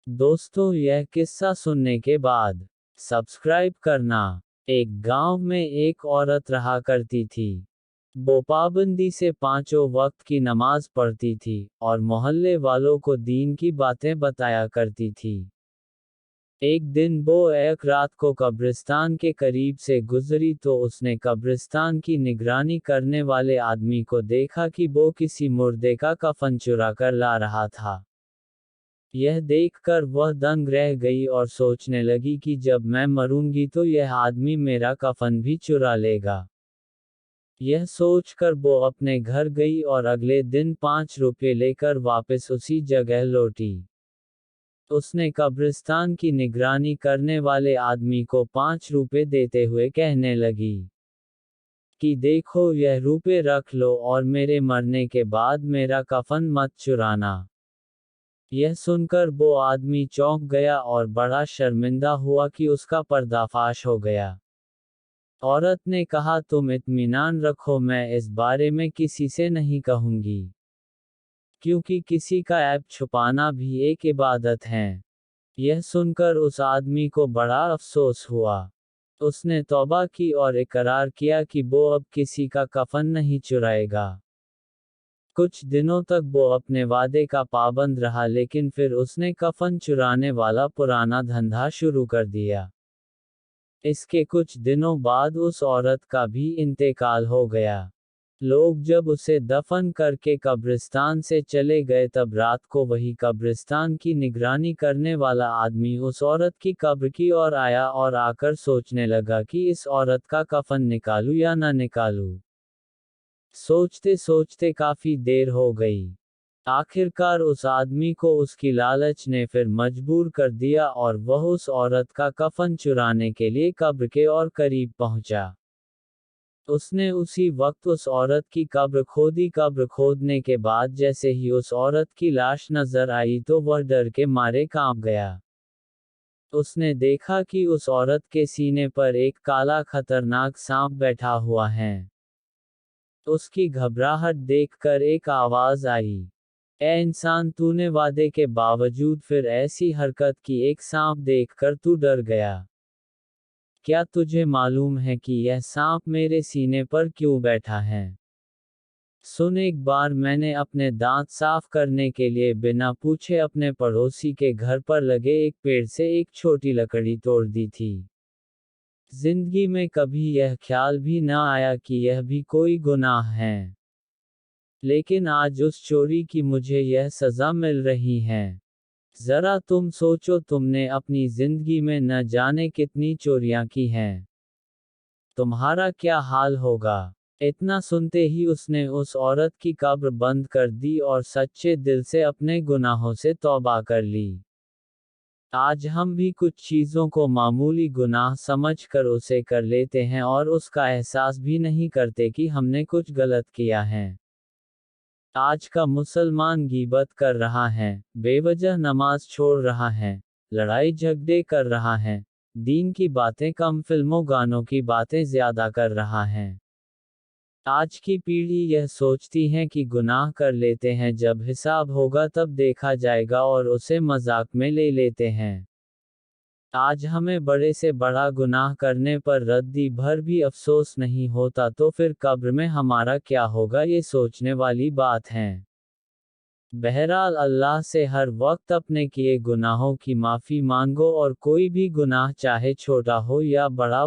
दोस्तों, यह किस्सा सुनने के बाद सब्सक्राइब करना। एक गांव में एक औरत रहा करती थी। वो पाबंदी से पांचों वक्त की नमाज पढ़ती थी और मोहल्ले वालों को दीन की बातें बताया करती थी। एक दिन वो एक रात को कब्रिस्तान के करीब से गुजरी तो उसने कब्रिस्तान की निगरानी करने वाले आदमी को देखा कि वो किसी मुर्दे का कफन चुरा कर ला रहा था। यह देखकर वह दंग रह गई और सोचने लगी कि जब मैं मरूंगी तो यह आदमी मेरा कफन भी चुरा लेगा। यह सोचकर वो अपने घर गई और अगले दिन 5 रुपये लेकर वापस उसी जगह लौटी। उसने कब्रिस्तान की निगरानी करने वाले आदमी को 5 रुपये देते हुए कहने लगी कि देखो, यह रुपये रख लो और मेरे मरने के बाद मेरा कफन मत चुराना। यह सुनकर वो आदमी चौंक गया और बड़ा शर्मिंदा हुआ कि उसका पर्दाफाश हो गया। औरत ने कहा, तुम इत्मीनान रखो, मैं इस बारे में किसी से नहीं कहूंगी, क्योंकि किसी का ऐब छुपाना भी एक इबादत है। यह सुनकर उस आदमी को बड़ा अफसोस हुआ। उसने तौबा की और इकरार किया कि वो अब किसी का कफन नहीं चुराएगा। कुछ दिनों तक वो अपने वादे का पाबंद रहा, लेकिन फिर उसने कफन चुराने वाला पुराना धंधा शुरू कर दिया। इसके कुछ दिनों बाद उस औरत का भी इंतकाल हो गया। लोग जब उसे दफन करके कब्रिस्तान से चले गए तब रात को वही कब्रिस्तान की निगरानी करने वाला आदमी उस औरत की कब्र की ओर आया और आकर सोचने लगा कि इस औरत का कफन निकालूं या ना निकालूं। सोचते सोचते काफी देर हो गई। आखिरकार उस आदमी को उसकी लालच ने फिर मजबूर कर दिया और वह उस औरत का कफन चुराने के लिए कब्र के और करीब पहुंचा। उसने उसी वक्त उस औरत की कब्र खोदी। कब्र खोदने के बाद जैसे ही उस औरत की लाश नजर आई तो वह डर के मारे कांप गया। उसने देखा कि उस औरत के सीने पर एक काला खतरनाक सांप बैठा हुआ है। उसकी घबराहट देखकर एक आवाज आई, ए इंसान, तूने वादे के बावजूद फिर ऐसी हरकत की, एक सांप देखकर तू डर गया। क्या तुझे मालूम है कि यह सांप मेरे सीने पर क्यों बैठा है? सुन, एक बार मैंने अपने दांत साफ करने के लिए बिना पूछे अपने पड़ोसी के घर पर लगे एक पेड़ से एक छोटी लकड़ी तोड़ दी थी। जिंदगी में कभी यह ख्याल भी न आया कि यह भी कोई गुनाह है, लेकिन आज उस चोरी की मुझे यह सजा मिल रही है। जरा तुम सोचो, तुमने अपनी जिंदगी में न जाने कितनी चोरियां की हैं। तुम्हारा क्या हाल होगा? इतना सुनते ही उसने उस औरत की कब्र बंद कर दी और सच्चे दिल से अपने गुनाहों से तौबा कर ली। आज हम भी कुछ चीज़ों को मामूली गुनाह समझकर उसे कर लेते हैं और उसका एहसास भी नहीं करते कि हमने कुछ गलत किया है। आज का मुसलमान गीबत कर रहा है, बेवजह नमाज छोड़ रहा है, लड़ाई झगड़े कर रहा है, दीन की बातें कम, फिल्मों गानों की बातें ज्यादा कर रहा है। आज की पीढ़ी यह सोचती है कि गुनाह कर लेते हैं, जब हिसाब होगा तब देखा जाएगा, और उसे मजाक में ले लेते हैं। आज हमें बड़े से बड़ा गुनाह करने पर रद्दी भर भी अफसोस नहीं होता, तो फिर कब्र में हमारा क्या होगा, ये सोचने वाली बात है। बहरहाल, अल्लाह से हर वक्त अपने किए गुनाहों की माफ़ी मांगो, और कोई भी गुनाह चाहे छोटा हो या बड़ा